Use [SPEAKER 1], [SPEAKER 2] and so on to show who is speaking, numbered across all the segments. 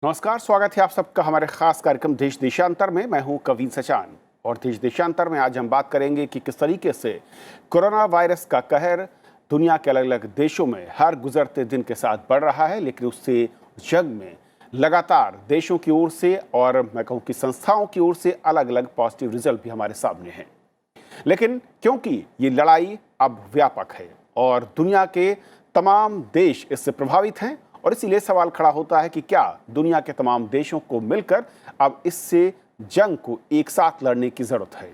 [SPEAKER 1] नमस्कार, स्वागत है आप सबका हमारे खास कार्यक्रम देश देशांतर में। मैं हूं कवीन सचान और देश देशांतर में आज हम बात करेंगे कि किस तरीके से कोरोना वायरस का कहर दुनिया के अलग अलग देशों में हर गुजरते दिन के साथ बढ़ रहा है, लेकिन उससे जंग में लगातार देशों की ओर से और मैं कहूँ कि संस्थाओं की ओर से अलग अलग पॉजिटिव रिजल्ट भी हमारे सामने हैं। लेकिन क्योंकि ये लड़ाई अब व्यापक है और दुनिया के तमाम देश इससे प्रभावित हैं, और इसीलिए सवाल खड़ा होता है कि क्या दुनिया के तमाम देशों को मिलकर अब इससे जंग को एक साथ लड़ने की जरूरत है।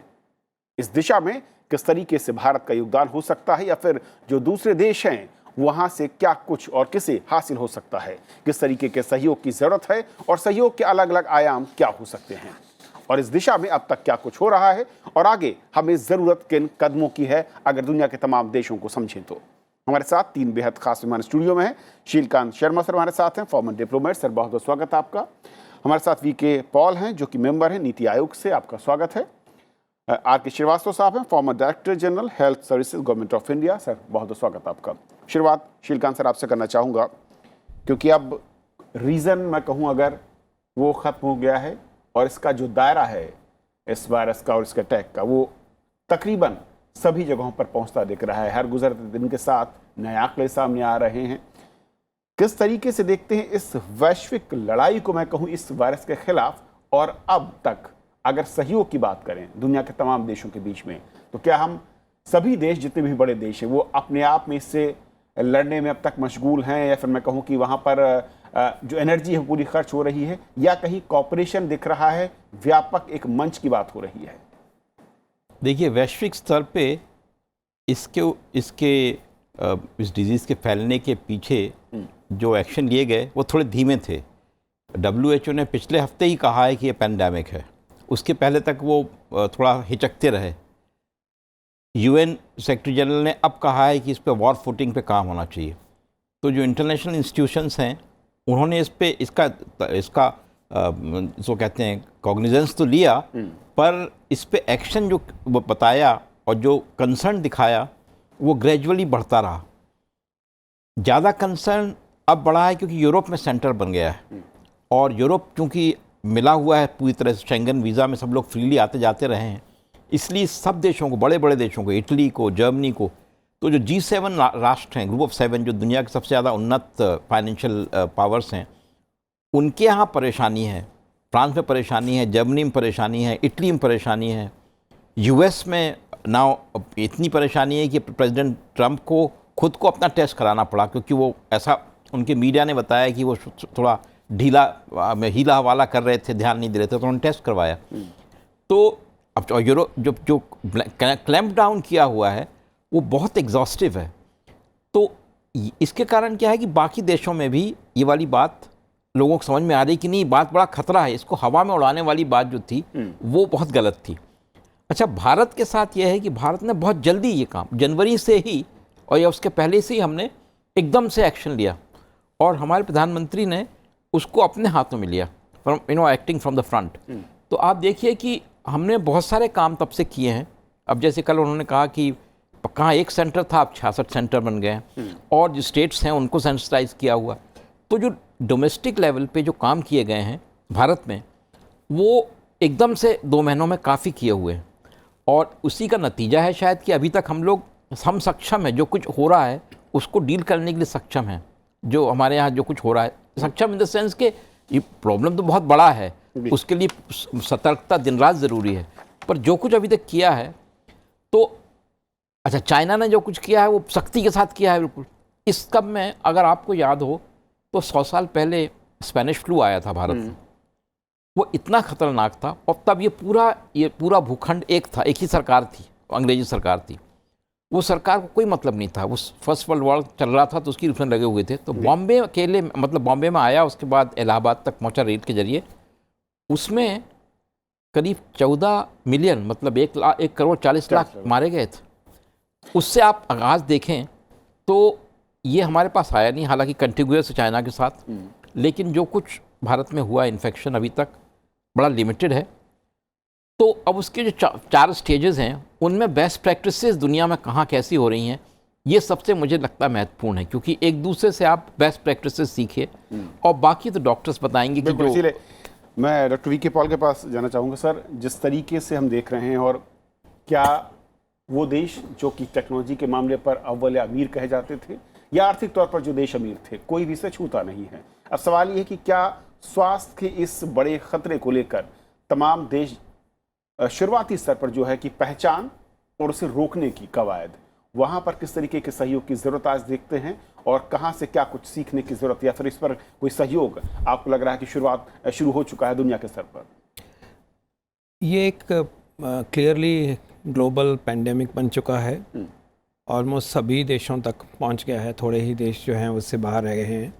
[SPEAKER 1] इस दिशा में किस तरीके से भारत का योगदान हो सकता है, या फिर जो दूसरे देश हैं वहां से क्या कुछ और किसे हासिल हो सकता है, किस तरीके के सहयोग की जरूरत है और सहयोग के अलग अलग आयाम क्या हो सकते हैं, और इस दिशा में अब तक क्या कुछ हो रहा है और आगे हमें जरूरत किन कदमों की है अगर दुनिया के तमाम देशों को समझें तो। हमारे साथ तीन बेहद खास मेहमान स्टूडियो में हैं। शीलकांत शर्मा सर हमारे साथ हैं, फॉर्मर डिप्लोमेट। सर बहुत बहुत स्वागत है आपका। हमारे साथ वीके पॉल हैं जो कि मेंबर हैं नीति आयोग से, आपका स्वागत है। आर के श्रीवास्तव साहब हैं, farmer director general health services government of India. Sir बहुत बहुत स्वागत आपका। शुरुआत शीलकांत सर आपसे करना चाहूँगा, क्योंकि अब रीज़न मैं कहूँ अगर वो ख़त्म हो गया है और इसका जो दायरा है इस वायरस का और इसके अटैक का, वो तकरीबन सभी जगहों पर पहुंचता दिख रहा है। हर गुजरते दिन के साथ नए आंकड़े सामने आ रहे हैं। किस तरीके से देखते हैं इस वैश्विक लड़ाई को, मैं कहूं इस वायरस के खिलाफ, और अब तक अगर सहयोग की बात करें दुनिया के तमाम देशों के बीच में, तो क्या हम सभी देश, जितने भी बड़े देश हैं, वो अपने आप में इससे लड़ने में अब तक मशगूल हैं, या फिर मैं कहूँ कि वहाँ पर जो एनर्जी है पूरी खर्च हो रही है, या कहीं कॉपरेशन दिख रहा है, व्यापक एक मंच की बात हो रही है?
[SPEAKER 2] देखिए, वैश्विक स्तर पे इस डिज़ीज़ के फैलने के पीछे जो एक्शन लिए गए वो थोड़े धीमे थे। WHO ने पिछले हफ्ते ही कहा है कि ये पैंडेमिक है, उसके पहले तक वो थोड़ा हिचकते रहे। UN सेक्रेटरी जनरल ने अब कहा है कि इस पे वॉर फुटिंग पे काम होना चाहिए। तो जो इंटरनेशनल इंस्टीट्यूशंस हैं उन्होंने इस पे इसका जो कहते हैं कॉग्निजेंस तो लिया, पर इस पे एक्शन जो वो बताया और जो कंसर्न दिखाया वो ग्रेजुअली बढ़ता रहा। ज़्यादा कंसर्न अब बढ़ा है क्योंकि यूरोप में सेंटर बन गया है, और यूरोप चूँकि मिला हुआ है पूरी तरह से शेंगन वीज़ा में, सब लोग फ्रीली आते जाते रहे हैं, इसलिए सब देशों को, बड़े बड़े देशों को, इटली को, जर्मनी को, तो जो G7 राष्ट्र हैं, ग्रुप ऑफ 7, जो दुनिया के सबसे ज़्यादा उन्नत फाइनेंशियल पावर्स हैं, उनके यहाँ परेशानी है। फ्रांस में परेशानी है, जर्मनी में परेशानी है, इटली में परेशानी है, US में नाउ इतनी परेशानी है कि प्रेसिडेंट ट्रंप को खुद को अपना टेस्ट कराना पड़ा, क्योंकि वो ऐसा उनके मीडिया ने बताया कि वो थोड़ा हीला हवाला कर रहे थे, ध्यान नहीं दे रहे थे, तो उन्होंने टेस्ट करवाया। तो अब यूरोप जो क्लैम्प डाउन किया हुआ है वो बहुत एग्जॉस्टिव है। तो इसके कारण क्या है कि बाकी देशों में भी ये वाली बात लोगों को समझ में आ रही कि नहीं, बात बड़ा खतरा है, इसको हवा में उड़ाने वाली बात जो थी वो बहुत गलत थी। अच्छा, भारत के साथ यह है कि भारत ने बहुत जल्दी ये काम, जनवरी से ही और या उसके पहले से ही हमने एकदम से एक्शन लिया, और हमारे प्रधानमंत्री ने उसको अपने हाथों में लिया, from acting from the front. तो आप देखिए कि हमने बहुत सारे काम तब से किए हैं। अब जैसे कल उन्होंने कहा कि कहाँ एक सेंटर था, अब 66 सेंटर बन गए हैं, और जो स्टेट्स हैं उनको सेंसिटाइज किया हुआ। तो जो डोमेस्टिक लेवल पे जो काम किए गए हैं भारत में, वो एकदम से 2 महीनों में काफ़ी किए हुए हैं, और उसी का नतीजा है शायद कि अभी तक हम सक्षम हैं, जो कुछ हो रहा है उसको डील करने के लिए सक्षम हैं। जो हमारे यहाँ जो कुछ हो रहा है, सक्षम इन द सेंस के ये प्रॉब्लम तो बहुत बड़ा है, उसके लिए सतर्कता दिन रात ज़रूरी है, पर जो कुछ अभी तक किया है, तो अच्छा, चाइना ने जो कुछ किया है वो सख्ती के साथ किया है बिल्कुल। इस कब में अगर आपको याद हो तो 100 साल पहले स्पेनिश फ्लू आया था भारत में, वो इतना खतरनाक था, और तब ये पूरा भूखंड एक था, एक ही सरकार थी, अंग्रेजी सरकार थी। वो सरकार को कोई मतलब नहीं था, वो फर्स्ट वर्ल्ड वॉर चल रहा था तो उसकी उसमें लगे हुए थे। तो बॉम्बे अकेले, मतलब बॉम्बे में आया, उसके बाद इलाहाबाद तक पहुंचा रेल के जरिए, उसमें करीब 14 मिलियन, मतलब 1 करोड़ 40 लाख मारे गए थे। उससे आप आगाज़ देखें तो ये हमारे पास आया नहीं, हालांकि कंटिग्यूअस चाइना के साथ, लेकिन जो कुछ भारत में हुआ इन्फेक्शन अभी तक बड़ा लिमिटेड है। तो अब उसके जो 4 स्टेजेस हैं उनमें बेस्ट प्रैक्टिसेस दुनिया में कहाँ कैसी हो रही हैं, ये सबसे मुझे लगता महत्वपूर्ण है, क्योंकि एक दूसरे से आप बेस्ट प्रैक्टिसेस सीखिए और बाकी तो डॉक्टर्स बताएंगे कि जो
[SPEAKER 1] इसीलिए मैं डॉक्टर वी के पॉल के पास जाना चाहूँगा। सर, जिस तरीके से हम देख रहे हैं, और क्या वो देश जो कि टेक्नोलॉजी के मामले पर अव्वल या अमीर कहे जाते थे, या आर्थिक तौर पर जो देश अमीर थे, कोई भी इसे छूता नहीं है। अब सवाल ये है कि क्या स्वास्थ्य के इस बड़े खतरे को लेकर तमाम देश शुरुआती स्तर पर जो है कि पहचान और उसे रोकने की कवायद, वहाँ पर किस तरीके के सहयोग की ज़रूरत आज देखते हैं, और कहाँ से क्या कुछ सीखने की ज़रूरत, या फिर इस पर कोई सहयोग आपको लग रहा है कि शुरू हो चुका है दुनिया के स्तर पर?
[SPEAKER 3] ये एक क्लियरली ग्लोबल पैंडेमिक बन चुका है। ऑलमोस्ट सभी देशों तक पहुंच गया है, थोड़े ही देश जो हैं उससे बाहर रह गए हैं।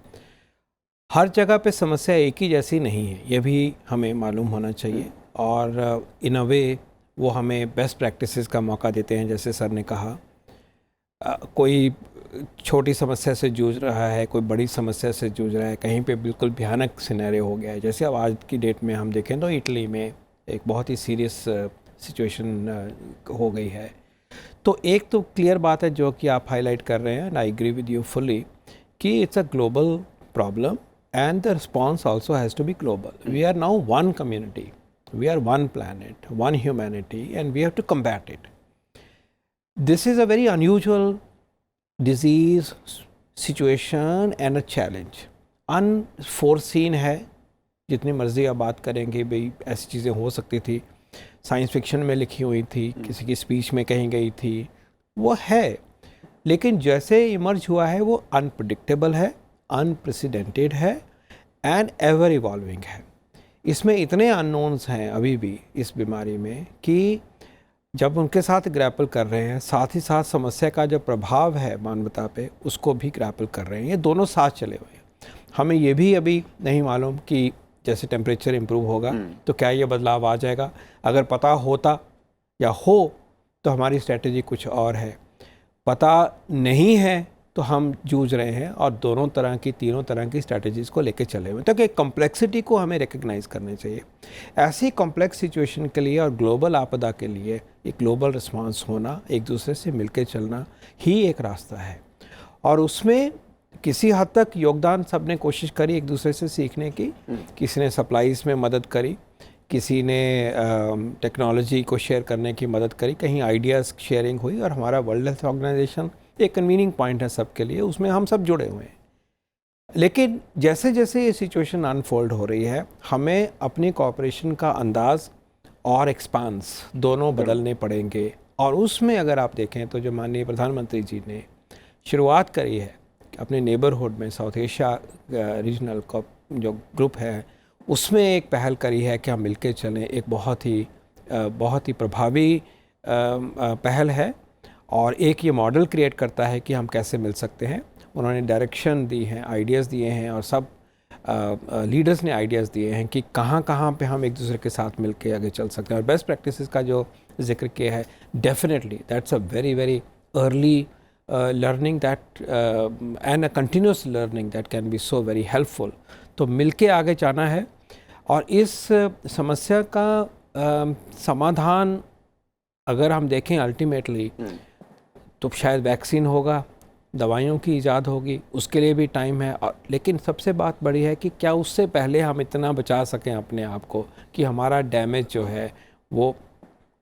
[SPEAKER 3] हर जगह पे समस्या एक ही जैसी नहीं है, ये भी हमें मालूम होना चाहिए। और इन अ वे वो हमें बेस्ट प्रैक्टिसेस का मौका देते हैं। जैसे सर ने कहा, कोई छोटी समस्या से जूझ रहा है, कोई बड़ी समस्या से जूझ रहा है, कहीं पे बिल्कुल भयानक सिनेरियो हो गया है। जैसे अब आज की डेट में हम देखें तो इटली में एक बहुत ही सीरियस सिचुएशन हो गई है। तो एक तो क्लियर बात है जो कि आप हाईलाइट कर रहे हैं, and I agree with you fully, कि it's a global problem and the response also has to be global. We are now one community, we are one planet, one humanity, and we have to combat it. This is a very unusual disease, situation and a challenge. Unforeseen है, जितनी मर्जी आप बात करेंगे भाई ऐसी चीज़ें हो सकती थी, साइंस फिक्शन में लिखी हुई थी, किसी की स्पीच में कहीं गई थी, वो है, लेकिन जैसे इमर्ज हुआ है वो अनप्रिडिक्टेबल है, अनप्रेसिडेंटेड है एंड एवर इवॉल्विंग है। इसमें इतने अननोन्स हैं अभी भी इस बीमारी में कि जब उनके साथ ग्रैपल कर रहे हैं, साथ ही साथ समस्या का जो प्रभाव है मानवता पे उसको भी ग्रैपल कर रहे हैं। ये दोनों साथ चले हुए हैं। हमें ये भी अभी नहीं मालूम कि जैसे टेम्परेचर इम्प्रूव होगा तो क्या ये बदलाव आ जाएगा। अगर पता होता या हो तो हमारी स्ट्रेटजी कुछ और है, पता नहीं है तो हम जूझ रहे हैं और दोनों तरह की, तीनों तरह की स्ट्रैटेजीज़ को लेके चले हुए। तो कि कॉम्प्लेक्सिटी को हमें रिकग्नाइज़ करना चाहिए। ऐसी कॉम्प्लेक्स सिचुएशन के लिए और ग्लोबल आपदा के लिए एक ग्लोबल रिस्पांस होना, एक दूसरे से मिलके चलना ही एक रास्ता है। और उसमें किसी हद तक योगदान सबने कोशिश करी एक दूसरे से सीखने की। किसी ने सप्लाईज़ में मदद करी, किसी ने टेक्नोलॉजी को शेयर करने की मदद करी, कहीं आइडियाज़ शेयरिंग हुई। और हमारा वर्ल्ड हेल्थ ऑर्गेनाइजेशन एक कन्वीनिंग पॉइंट है सबके लिए, उसमें हम सब जुड़े हुए हैं। लेकिन जैसे जैसे ये सिचुएशन अनफोल्ड हो रही है, हमें अपनी कोऑपरेशन का अंदाज़ और एक्सपांस दोनों बदलने पड़ेंगे। और उसमें अगर आप देखें तो जो माननीय प्रधानमंत्री जी ने शुरुआत करी है अपने नेबरहुड में, साउथ एशिया रीजनल जो ग्रुप है उसमें एक पहल करी है कि हम मिलके चलें, एक बहुत ही प्रभावी पहल है। और एक ये मॉडल क्रिएट करता है कि हम कैसे मिल सकते हैं। उन्होंने डायरेक्शन दी है, आइडियाज़ दिए हैं, और सब लीडर्स ने आइडियाज़ दिए हैं कि कहाँ कहाँ पे हम एक दूसरे के साथ मिल के आगे चल सकते हैं। और बेस्ट प्रैक्टिसेस का जो जिक्र किया है, definitely that's a very very early learning that and a continuous learning that can be so very helpful. तो मिल के आगे जाना है। और इस समस्या का समाधान अगर हम देखें अल्टीमेटली तो शायद वैक्सीन होगा, दवाइयों की ईजाद होगी, उसके लिए भी टाइम है। लेकिन सबसे बात बड़ी है कि क्या उससे पहले हम इतना बचा सकें अपने आप को कि हमारा डैमेज जो है वो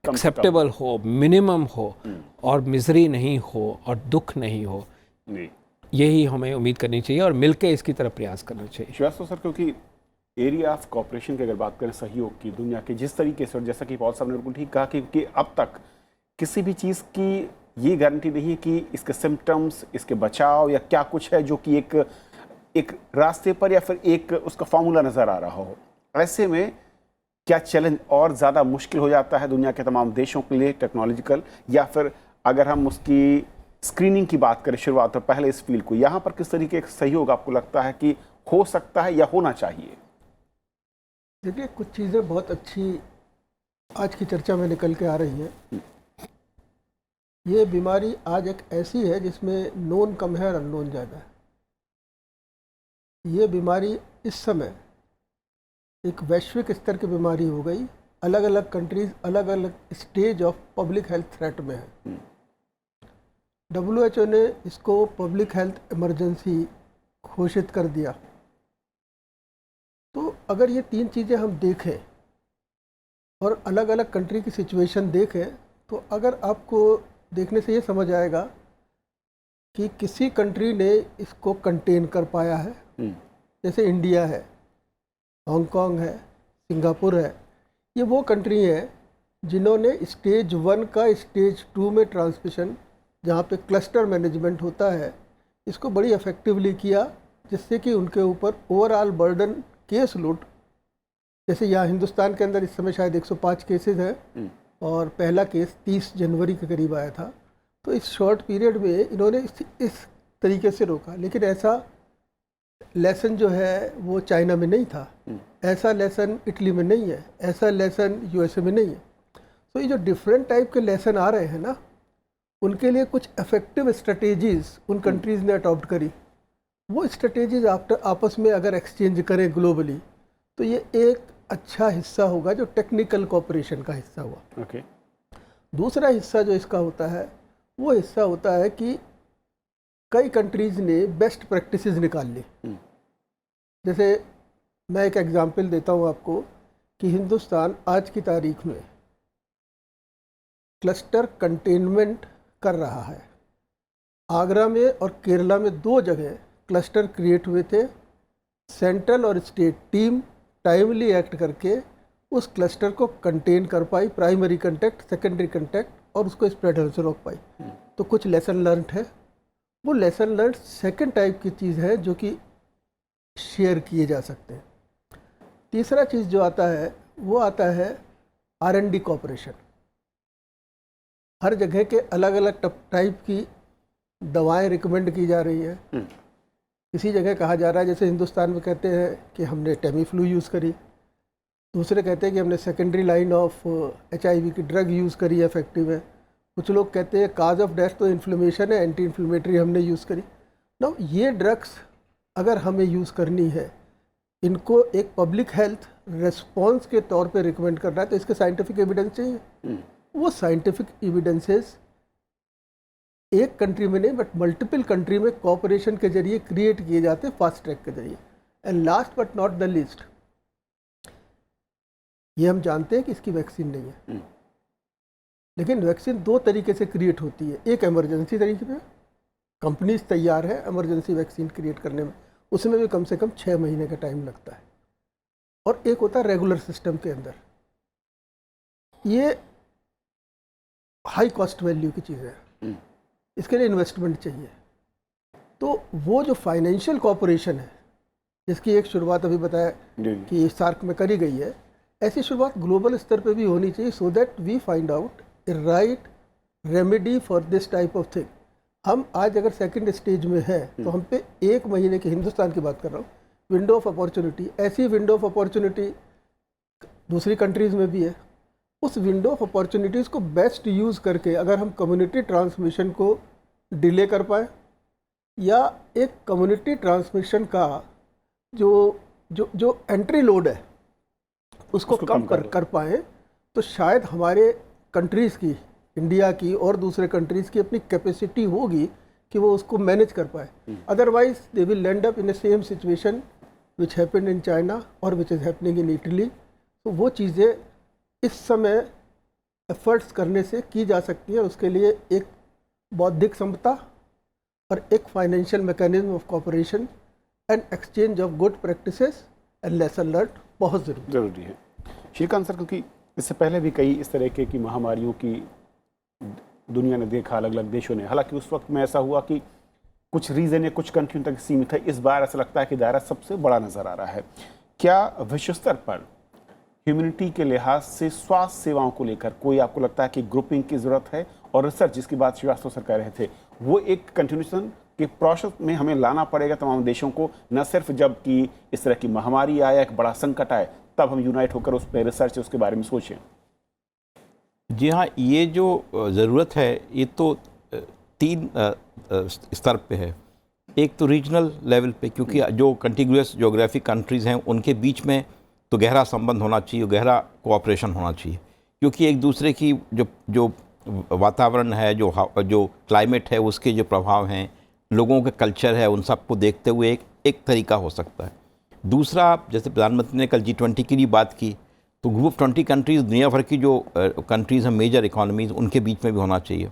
[SPEAKER 3] एक्सेप्टेबल हो, मिनिमम हो, और मिजरी नहीं हो और दुख नहीं हो। यही हमें उम्मीद करनी चाहिए और मिलकर इसकी तरफ प्रयास करना चाहिए।
[SPEAKER 1] श्रेयस सर, क्योंकि एरिया ऑफ कॉपरेशन की अगर बात करें, सहयोग की, दुनिया के जिस तरीके से, और जैसा कि पॉल साहब ने बिल्कुल ठीक कहा कि अब तक किसी भी चीज़ की ये गारंटी नहीं है कि इसके सिम्टम्स, इसके बचाव या क्या कुछ है जो कि एक रास्ते पर या फिर एक उसका फॉर्मूला नज़र आ रहा हो। ऐसे में क्या चैलेंज और ज़्यादा मुश्किल हो जाता है दुनिया के तमाम देशों के लिए टेक्नोलॉजिकल, या फिर अगर हम उसकी स्क्रीनिंग की बात करें शुरुआत में पहले इस फील्ड को, यहाँ पर किस तरीके का सहयोग आपको लगता है कि हो सकता है या होना चाहिए?
[SPEAKER 4] देखिए, कुछ चीज़ें बहुत अच्छी आज की चर्चा में निकल के आ रही हैं। ये बीमारी आज एक ऐसी है जिसमें नोन कम है और अननोन ज़्यादा है। ये बीमारी इस समय एक वैश्विक स्तर की बीमारी हो गई। अलग अलग कंट्रीज अलग अलग stage of public health threat में है। WHO ने इसको पब्लिक हेल्थ इमरजेंसी घोषित कर दिया। तो अगर ये तीन चीज़ें हम देखें और अलग अलग कंट्री की सिचुएशन देखें, तो अगर आपको देखने से ये समझ आएगा कि किसी कंट्री ने इसको कंटेन कर पाया है, जैसे इंडिया है, हांगकांग है, सिंगापुर है। ये वो कंट्री है जिन्होंने स्टेज 1 का स्टेज 2 में ट्रांसमिशन, जहाँ पे क्लस्टर मैनेजमेंट होता है, इसको बड़ी इफेक्टिवली किया, जिससे कि उनके ऊपर ओवरऑल बर्डन केस लोड, जैसे यहाँ हिंदुस्तान के अंदर इस समय शायद 105 केसेस हैं और पहला केस 30 जनवरी के करीब आया था। तो इस शॉर्ट पीरियड में इन्होंने इस तरीके से रोका। लेकिन ऐसा लेसन जो है वो चाइना में नहीं था, ऐसा लेसन इटली में नहीं है, ऐसा लेसन यूएसए में नहीं है। तो ये जो डिफरेंट टाइप के लेसन आ रहे हैं ना, उनके लिए कुछ इफेक्टिव स्ट्रेटेजीज उन कंट्रीज़ ने अडॉप्ट करी। वो स्ट्रेटेजीज आपस में अगर एक्सचेंज करें ग्लोबली, तो ये एक अच्छा हिस्सा होगा जो टेक्निकल कोऑपरेशन का हिस्सा हुआ।
[SPEAKER 1] ओके।
[SPEAKER 4] दूसरा हिस्सा जो इसका होता है, वो हिस्सा होता है कि कई कंट्रीज़ ने बेस्ट प्रैक्टिसेस निकाल ली। जैसे मैं एक एग्जांपल देता हूँ आपको कि हिंदुस्तान आज की तारीख में क्लस्टर कंटेनमेंट कर रहा है। आगरा में और केरला में 2 जगह क्लस्टर क्रिएट हुए थे। सेंट्रल और स्टेट टीम टाइमली एक्ट करके उस क्लस्टर को कंटेन कर पाई, प्राइमरी कंटेक्ट, सेकेंडरी कंटेक्ट, और उसको स्प्रेड होने से रोक पाई। तो कुछ लेसन लर्नड है। वो लेसन लर्न सेकेंड टाइप की चीज़ है जो कि शेयर किए जा सकते हैं। तीसरा चीज़ जो आता है वो आता है R&D कॉपरेशन। हर जगह के अलग अलग टाइप की दवाएं रिकमेंड की जा रही हैं। किसी जगह कहा जा रहा है, जैसे हिंदुस्तान में कहते हैं कि हमने टेमीफ्लू यूज़ करी, दूसरे कहते हैं कि हमने सेकेंडरी लाइन ऑफ HIV की ड्रग यूज़ करी, इफेक्टिव है। कुछ लोग कहते हैं काज ऑफ डेथ तो इन्फ्लेमेशन है, एंटी इन्फ्लेमेटरी हमने यूज़ करी। ना ये ड्रग्स अगर हमें यूज़ करनी है, इनको एक पब्लिक हेल्थ रिस्पॉन्स के तौर पे रिकमेंड करना है, तो इसके साइंटिफिक एविडेंस चाहिए। वो साइंटिफिक एविडेंसेस एक कंट्री में नहीं बट मल्टीपल कंट्री में कोऑपरेशन के जरिए क्रिएट किए जाते हैं, फास्ट ट्रैक के जरिए। And last but not the least, ये हम जानते हैं कि इसकी वैक्सीन नहीं है, लेकिन वैक्सीन 2 तरीके से क्रिएट होती है। एक इमरजेंसी तरीके में, कंपनीज तैयार है इमरजेंसी वैक्सीन क्रिएट करने में, उसमें भी कम से कम 6 महीने का टाइम लगता है। और एक होता है रेगुलर सिस्टम के अंदर। ये हाई कॉस्ट वैल्यू की चीज़ है, इसके लिए इन्वेस्टमेंट चाहिए। तो वो जो फाइनेंशियल कॉपरेशन है, जिसकी एक शुरुआत अभी बताया कि सार्क में करी गई है, ऐसी शुरुआत ग्लोबल स्तर पे भी होनी चाहिए, so that we find out a right remedy for this type of thing. हम आज अगर सेकंड स्टेज में हैं, तो हम पे 1 महीने की, हिंदुस्तान की बात कर रहा हूँ, विंडो ऑफ अपॉर्चुनिटी, ऐसी विंडो ऑफ अपॉर्चुनिटी दूसरी कंट्रीज़ में भी है। उस विंडो ऑफ अपॉर्चुनिटीज़ को बेस्ट यूज़ करके अगर हम कम्युनिटी ट्रांसमिशन को डिले कर पाए, या एक कम्युनिटी ट्रांसमिशन का जो एंट्री लोड है उसको कम कर पाएँ, तो शायद हमारे कंट्रीज़ की, इंडिया की और दूसरे कंट्रीज़ की अपनी कैपेसिटी होगी कि वो उसको मैनेज कर पाए। Otherwise they will end up in a same situation which happened in China और which is happening in Italy. तो वो चीज़ें इस समय एफर्ट्स करने से की जा सकती है। उसके लिए एक बौद्धिक क्षमता और एक financial mechanism of cooperation and exchange of good practices and lesson learn बहुत ज़रूरी है।
[SPEAKER 1] श्रीकांत सर, क्योंकि इससे पहले भी कई इस तरह की महामारियों की दुनिया ने देखा, अलग अलग देशों ने, हालांकि उस वक्त में ऐसा हुआ कि कुछ रीजन या कुछ कंट्रियों तक सीमित है। इस बार ऐसा लगता है कि दायरा सबसे बड़ा नज़र आ रहा है। क्या विश्व स्तर पर ह्यूमैनिटी के लिहाज से स्वास्थ्य सेवाओं को लेकर कोई आपको लगता है कि ग्रुपिंग की ज़रूरत है? और रिसर्च जिसकी बात श्रीवास्तव सर कह रहे थे, वो एक कंटिन्यूशन के प्रोसेस में हमें लाना पड़ेगा तमाम देशों को, न सिर्फ जब कि इस तरह की महामारी आए, एक बड़ा संकट आए, तब हम यूनाइट होकर उस पर रिसर्च उसके बारे में सोचें।
[SPEAKER 2] जी हाँ, ये जो ज़रूरत है ये तो 3 स्तर पे है। एक तो रीजनल लेवल पे, क्योंकि जो कंटिग्यूअस ज्योग्राफिक कंट्रीज़ हैं उनके बीच में तो गहरा संबंध होना चाहिए, गहरा कोऑपरेशन होना चाहिए, क्योंकि एक दूसरे की जो वातावरण है, जो क्लाइमेट है, उसके जो प्रभाव हैं, लोगों के कल्चर है, उन सबको देखते हुए एक तरीका हो सकता है। दूसरा, जैसे प्रधानमंत्री ने कल G20 की भी बात की, तो ग्रुप ऑफ 20 कंट्रीज़, दुनिया भर की जो कंट्रीज़ हैं, मेजर इकोनॉमीज़, उनके बीच में भी होना चाहिए।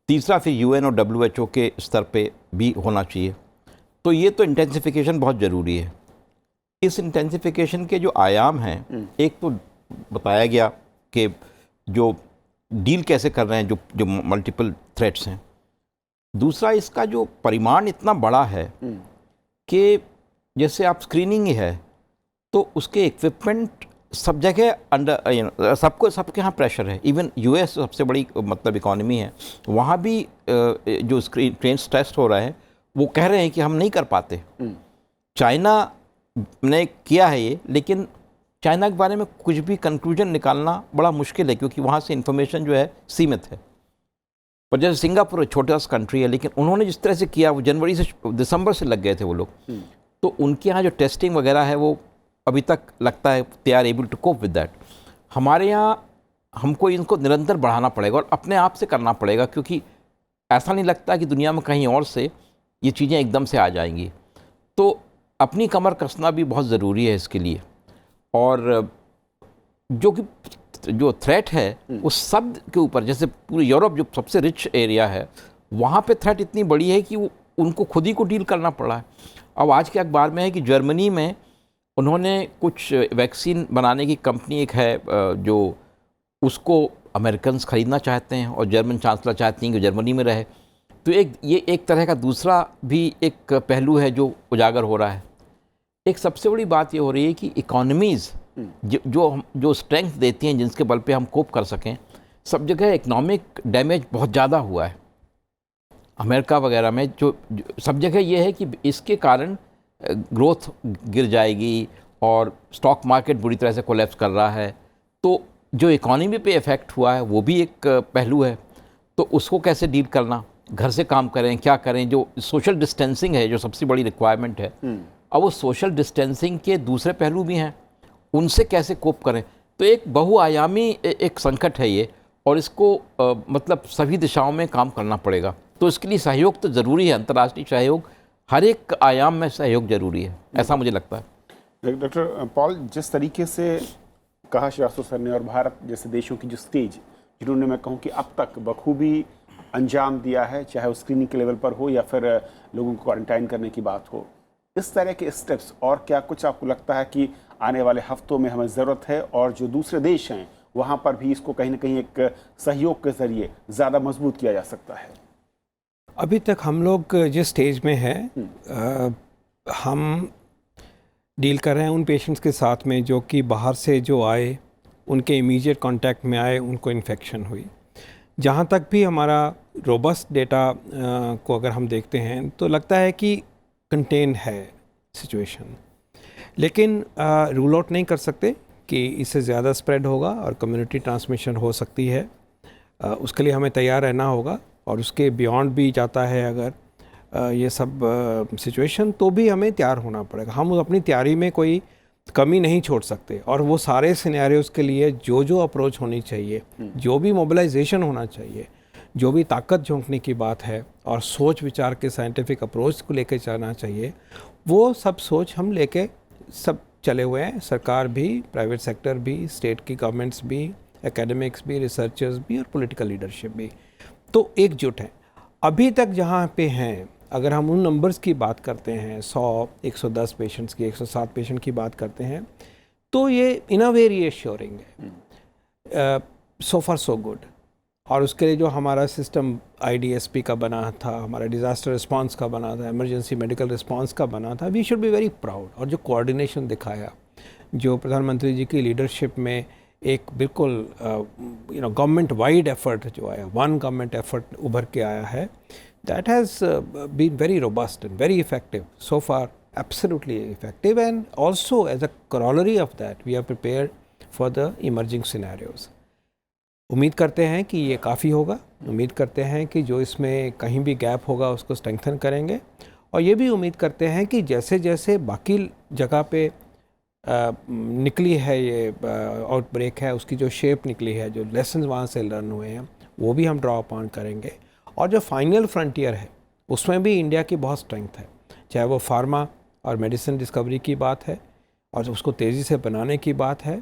[SPEAKER 2] तीसरा, फिर UN और WHO के स्तर पे भी होना चाहिए। तो ये तो इंटेंसिफिकेशन बहुत ज़रूरी है। इस इंटेंसिफिकेशन के जो आयाम हैं, एक तो बताया गया कि जो डील कैसे कर रहे हैं जो मल्टीपल थ्रेट्स हैं। दूसरा, इसका जो परिमाण इतना बड़ा है कि जैसे आप स्क्रीनिंग ही है तो उसके इक्विपमेंट सब जगह अंडर, सबके यहाँ प्रेशर है। इवन US सबसे बड़ी मतलब इकोनॉमी है, वहाँ भी जो स्क्रीन टेस्ट हो रहा है वो कह रहे हैं कि हम नहीं कर पाते। चाइना ने किया है ये, लेकिन चाइना के बारे में कुछ भी कंक्लूजन निकालना बड़ा मुश्किल है, क्योंकि वहाँ से इंफॉर्मेशन जो है सीमित है। पर जैसे सिंगापुर छोटा सा कंट्री है, लेकिन उन्होंने जिस तरह से किया, वो जनवरी से दिसंबर से लग गए थे वो लोग, तो उनके यहाँ जो टेस्टिंग वगैरह है वो अभी तक लगता है they are able to cope with that. हमारे यहाँ हमको इनको निरंतर बढ़ाना पड़ेगा और अपने आप से करना पड़ेगा, क्योंकि ऐसा नहीं लगता कि दुनिया में कहीं और से ये चीज़ें एकदम से आ जाएंगी। तो अपनी कमर कसना भी बहुत ज़रूरी है इसके लिए। और जो थ्रेट है उस सब के ऊपर, जैसे पूरी यूरोप जो सबसे रिच एरिया है, वहाँ पे थ्रेट इतनी बड़ी है कि उनको खुद ही को डील करना पड़ा है। अब आज के अखबार में है कि जर्मनी में उन्होंने कुछ वैक्सीन बनाने की कंपनी एक है जो उसको अमेरिकन ख़रीदना चाहते हैं और जर्मन चांसलर चाहती हैं कि जर्मनी में रहे। तो ये एक तरह का दूसरा भी एक पहलू है जो उजागर हो रहा है। एक सबसे बड़ी बात ये हो रही है कि इकोनॉमीज़ जो स्ट्रेंथ देती हैं, जिसके बल पे हम कोप कर सकें, सब जगह इकोनॉमिक डैमेज बहुत ज़्यादा हुआ है। अमेरिका वगैरह में जो सब जगह ये है कि इसके कारण ग्रोथ गिर जाएगी और स्टॉक मार्केट बुरी तरह से कोलैप्स कर रहा है। तो जो इकोनॉमी पे इफ़ेक्ट हुआ है वो भी एक पहलू है। तो उसको कैसे डील करना, घर से काम करें, क्या करें। जो सोशल डिस्टेंसिंग है, जो सबसे बड़ी रिक्वायरमेंट है, अब वो सोशल डिस्टेंसिंग के दूसरे पहलू भी हैं, उनसे कैसे कोप करें। तो एक बहुआयामी एक संकट है ये, और इसको मतलब सभी दिशाओं में काम करना पड़ेगा। तो इसके लिए सहयोग तो ज़रूरी है, अंतर्राष्ट्रीय सहयोग, हर एक आयाम में सहयोग ज़रूरी है, ऐसा मुझे लगता है।
[SPEAKER 1] डॉक्टर पॉल, जिस तरीके से कहा श्रीवास्तव सर ने, और भारत जैसे देशों की जो स्टेज, जिन्होंने मैं कहूँ कि अब तक बखूबी अंजाम दिया है, चाहे वो स्क्रीनिंग के लेवल पर हो या फिर लोगों को क्वारंटाइन करने की बात हो, इस तरह के स्टेप्स और क्या कुछ आपको लगता है कि आने वाले हफ्तों में हमें ज़रूरत है, और जो दूसरे देश हैं वहाँ पर भी इसको कहीं ना कहीं एक सहयोग के ज़रिए ज़्यादा मजबूत किया जा सकता है?
[SPEAKER 3] अभी तक हम लोग जिस स्टेज में हैं, हम डील कर रहे हैं उन पेशेंट्स के साथ में जो कि बाहर से जो आए, उनके इमीडिएट कांटेक्ट में आए, उनको इन्फेक्शन हुई। जहाँ तक भी हमारा रोबस्ट डेटा को अगर हम देखते हैं तो लगता है कि कंटेन है सिचुएशन, लेकिन रूल आउट नहीं कर सकते कि इससे ज़्यादा स्प्रेड होगा और कम्युनिटी ट्रांसमिशन हो सकती है। उसके लिए हमें तैयार रहना होगा, और उसके बियॉन्ड भी जाता है अगर ये सब सिचुएशन, तो भी हमें तैयार होना पड़ेगा। हम अपनी तैयारी में कोई कमी नहीं छोड़ सकते, और वो सारे सिनेरियोज़ के लिए जो अप्रोच होनी चाहिए, जो भी मोबिलाइजेशन होना चाहिए, जो भी ताकत झोंकने की बात है और सोच विचार के साइंटिफिक अप्रोच को लेकर चलना चाहिए, वो सब सोच हम लेके सब चले हुए हैं। सरकार भी, प्राइवेट सेक्टर भी, स्टेट की गवर्नमेंट्स भी, एकेडमिक्स भी, रिसर्चर्स भी और पॉलिटिकल लीडरशिप भी, तो एकजुट हैं। अभी तक जहाँ पे हैं, अगर हम उन नंबर्स की बात करते हैं, 100, 110 पेशेंट्स की, 107 पेशेंट की बात करते हैं, तो ये इन अ वे रीएश्योरिंग है। सो फार सो गुड। और उसके लिए जो हमारा सिस्टम IDSP का बना था, हमारा डिज़ास्टर रिस्पांस का बना था, इमरजेंसी मेडिकल रिस्पांस का बना था, we should be very proud. और जो कोऑर्डिनेशन दिखाया, जो प्रधानमंत्री जी की लीडरशिप में एक बिल्कुल गवर्नमेंट वाइड एफर्ट जो आया, वन गवर्नमेंट एफर्ट उभर के आया है, that has been very robust and very effective so far, absolutely effective. And also as a corollary of that we are prepared for the emerging scenarios. उम्मीद करते हैं कि ये काफ़ी होगा। उम्मीद करते हैं कि जो इसमें कहीं भी गैप होगा उसको स्ट्रेंथन करेंगे, और ये भी उम्मीद करते हैं कि जैसे जैसे बाकी जगह पे निकली है ये आउटब्रेक है, उसकी जो शेप निकली है, जो लेसन वहाँ से लर्न हुए हैं, वो भी हम ड्रॉ अपॉन करेंगे। और जो फाइनल फ्रंटियर है उसमें भी इंडिया की बहुत स्ट्रेंथ है, चाहे वो फार्मा और मेडिसिन डिस्कवरी की बात है और उसको तेज़ी से बनाने की बात है,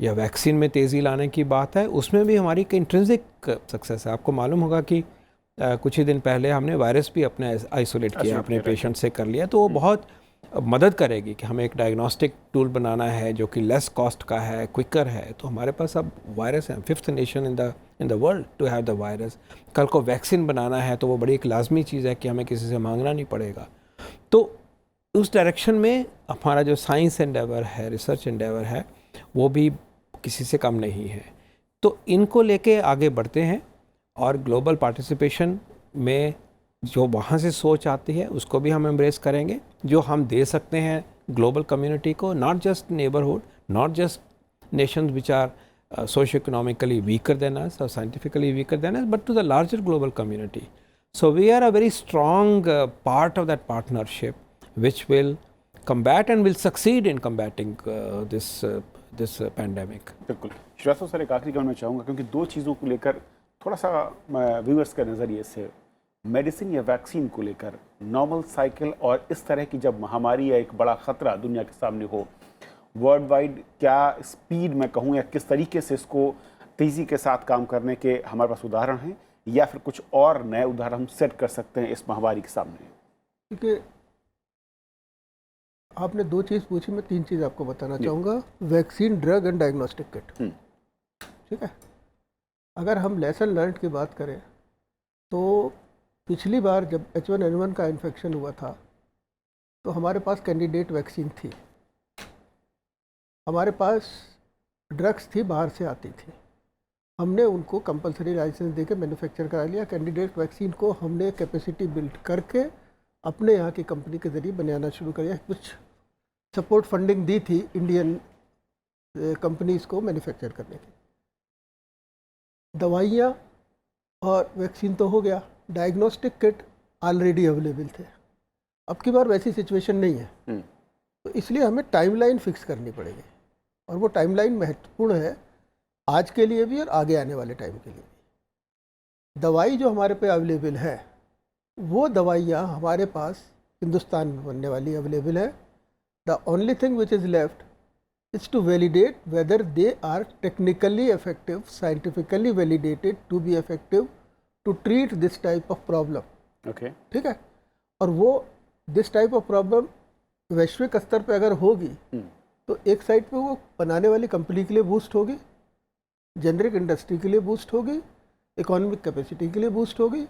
[SPEAKER 3] या वैक्सीन में तेज़ी लाने की बात है, उसमें भी हमारी एक इंट्रिंसिक सक्सेस है। आपको मालूम होगा कि कुछ ही दिन पहले हमने वायरस भी अपने आइसोलेट किया, अपने पेशेंट से कर लिया, तो वो बहुत मदद करेगी कि हमें एक डायग्नोस्टिक टूल बनाना है जो कि लेस कॉस्ट का है, क्विकर है, तो हमारे पास अब वायरस है, 5th nation in the world to have the virus. कल को वैक्सीन बनाना है तो वो बड़ी एक लाजमी चीज़ है कि हमें किसी से मांगना नहीं पड़ेगा। तो उस डायरेक्शन में हमारा जो साइंस एंडेवर है, रिसर्च एंडेवर है, वो भी किसी से कम नहीं है। तो इनको लेके आगे बढ़ते हैं और ग्लोबल पार्टिसिपेशन में जो वहाँ से सोच आती है उसको भी हम एम्ब्रेस करेंगे, जो हम दे सकते हैं ग्लोबल कम्युनिटी को, not just neighbourhood, not just nations which are socio-economically weaker than us or scientifically weaker than us, but to the larger global community. So we are a very strong part of that partnership which will combat and will succeed in combating this pandemic.
[SPEAKER 1] बिल्कुल। Srivastava sir, एक आखिरी कहना चाहूँगा क्योंकि दो चीज़ों को लेकर थोड़ा सा व्यूअर्स के नज़रिए से, मेडिसिन या वैक्सीन को लेकर नॉर्मल साइकिल और इस तरह की जब महामारी या एक बड़ा ख़तरा दुनिया के सामने हो वर्ल्ड वाइड, क्या स्पीड में कहूँ या किस तरीके से इसको तेज़ी के साथ काम करने के हमारे पास उदाहरण हैं, या फिर कुछ और नए उदाहरण हम सेट कर सकते हैं इस महामारी के सामने?
[SPEAKER 4] क्योंकि आपने दो चीज़ पूछी, मैं तीन चीज़ आपको बताना चाहूँगा। Vaccine, drug and diagnostic kit, ठीक है। अगर हम लेसन लर्न की बात करें तो पिछली बार जब H1N1 का इन्फेक्शन हुआ था तो हमारे पास कैंडिडेट वैक्सीन थी, हमारे पास ड्रग्स थी, बाहर से आती थी, हमने उनको कंपलसरी लाइसेंस देके मैन्युफैक्चर करा लिया। कैंडिडेट वैक्सीन को हमने कैपेसिटी बिल्ड करके अपने यहाँ की कंपनी के ज़रिए बनाना शुरू किया। कुछ सपोर्ट फंडिंग दी थी इंडियन कंपनीज़ को मैन्युफैक्चर करने की। दवाइयाँ और वैक्सीन तो हो गया, डायग्नोस्टिक किट ऑलरेडी अवेलेबल थे। अब की बार वैसी सिचुएशन नहीं है, तो इसलिए हमें टाइमलाइन फिक्स करनी पड़ेगी, और वो टाइमलाइन महत्वपूर्ण है आज के लिए भी और आगे आने वाले टाइम के लिए भी। दवाई जो हमारे पे अवेलेबल है वो दवाइयाँ हमारे पास हिंदुस्तान में बनने वाली अवेलेबल है। The only thing which is left is to validate whether they are technically effective, scientifically validated to be effective to treat this type of problem.
[SPEAKER 1] Okay,
[SPEAKER 4] ठीक है। और वो दिस टाइप ऑफ प्रॉब्लम वैश्विक स्तर पे अगर होगी तो एक साइड पे वो बनाने वाली कंपनी के लिए बूस्ट होगी, जेनरिक इंडस्ट्री के लिए बूस्ट होगी, इकोनॉमिक कैपेसिटी के लिए बूस्ट होगी,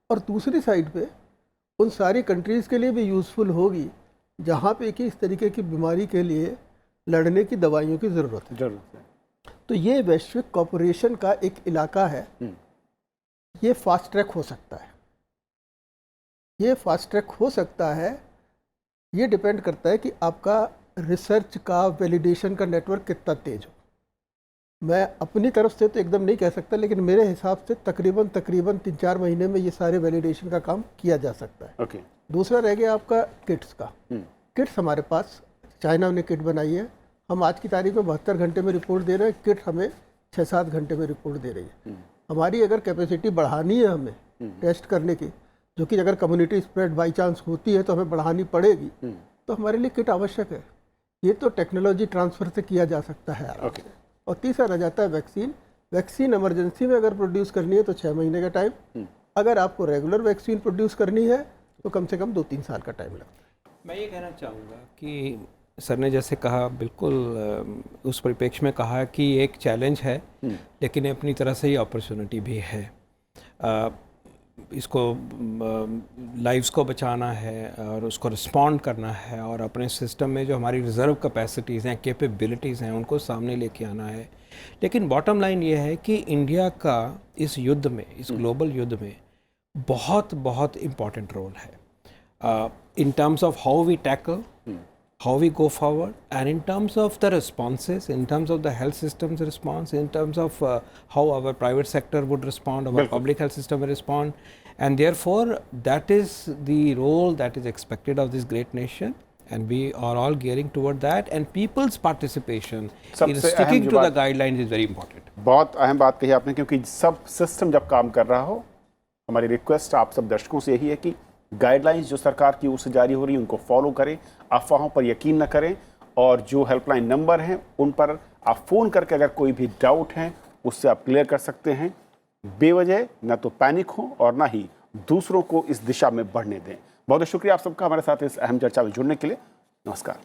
[SPEAKER 4] और दूसरी साइड पे उन सारी कंट्रीज़ के लिए भी यूज़फुल होगी जहाँ पे कि इस तरीके की बीमारी के लिए लड़ने की दवाइयों की ज़रूरत है। तो ये वैश्विक कॉपरेशन का एक इलाका है, ये फास्ट ट्रैक हो सकता है, ये फास्ट ट्रैक हो सकता है। ये डिपेंड करता है कि आपका रिसर्च का, वैलिडेशन का नेटवर्क कितना तेज हो। मैं अपनी तरफ से तो एकदम नहीं कह सकता, लेकिन मेरे हिसाब से तकरीबन 3-4 महीने में ये सारे वैलिडेशन का काम किया जा सकता है।
[SPEAKER 1] ओके।
[SPEAKER 4] दूसरा रह गया आपका किट्स का। किट्स हमारे पास, चाइना ने किट बनाई है, हम आज की तारीख में 72 घंटे में रिपोर्ट दे रहे हैं, किट हमें 6-7 घंटे में रिपोर्ट दे रही है। हमारी अगर कैपेसिटी बढ़ानी है हमें टेस्ट करने की, जो कि अगर कम्युनिटी स्प्रेड बाई चांस होती है तो हमें बढ़ानी पड़ेगी, तो हमारे लिए किट आवश्यक है। ये तो टेक्नोलॉजी ट्रांसफ़र से किया जा सकता है। और तीसरा रह जाता है वैक्सीन। वैक्सीन इमरजेंसी में अगर प्रोड्यूस करनी है तो 6 महीने का टाइम, अगर आपको रेगुलर वैक्सीन प्रोड्यूस करनी है तो कम से कम 2-3 साल का टाइम लगता है।
[SPEAKER 3] मैं ये कहना चाहूँगा कि सर ने जैसे कहा, बिल्कुल उस परिप्रेक्ष्य में कहा कि एक चैलेंज है, लेकिन अपनी तरह से ही अपॉर्चुनिटी भी है। इसको लाइव्स को बचाना है और उसको रिस्पॉन्ड करना है, और अपने सिस्टम में जो हमारी रिज़र्व कैपेसिटीज़ हैं, कैपेबिलिटीज़ हैं, उनको सामने लेके आना है। लेकिन बॉटम लाइन ये है कि इंडिया का इस युद्ध में, इस ग्लोबल युद्ध में बहुत बहुत इम्पॉर्टेंट रोल है in terms of how we tackle, how we go forward, and in terms of the responses, in terms of the health system's response, in terms of how our private sector would respond, our public health system will respond, and therefore that is the role that is expected of this great nation, and we are all gearing toward that, and people's participation in
[SPEAKER 1] सबसे अहम
[SPEAKER 3] sticking
[SPEAKER 1] जो
[SPEAKER 3] to the
[SPEAKER 1] बात-
[SPEAKER 3] guidelines is very important.
[SPEAKER 1] बहुत अहम बात कही आपने, क्योंकि सब सिस्टम जब काम कर रहा हो, हमारी रिक्वेस्ट आप सब दर्शकों से यही है कि गाइडलाइंस जो सरकार की ओर से जारी हो रही है उनको फॉलो करें, अफवाहों पर यकीन न करें, और जो हेल्पलाइन नंबर हैं उन पर आप फ़ोन करके अगर कोई भी डाउट है उससे आप क्लियर कर सकते हैं। बेवजह न तो पैनिक हो और ना ही दूसरों को इस दिशा में बढ़ने दें। बहुत बहुत शुक्रिया आप सबका हमारे साथ इस अहम चर्चा में जुड़ने के लिए। नमस्कार।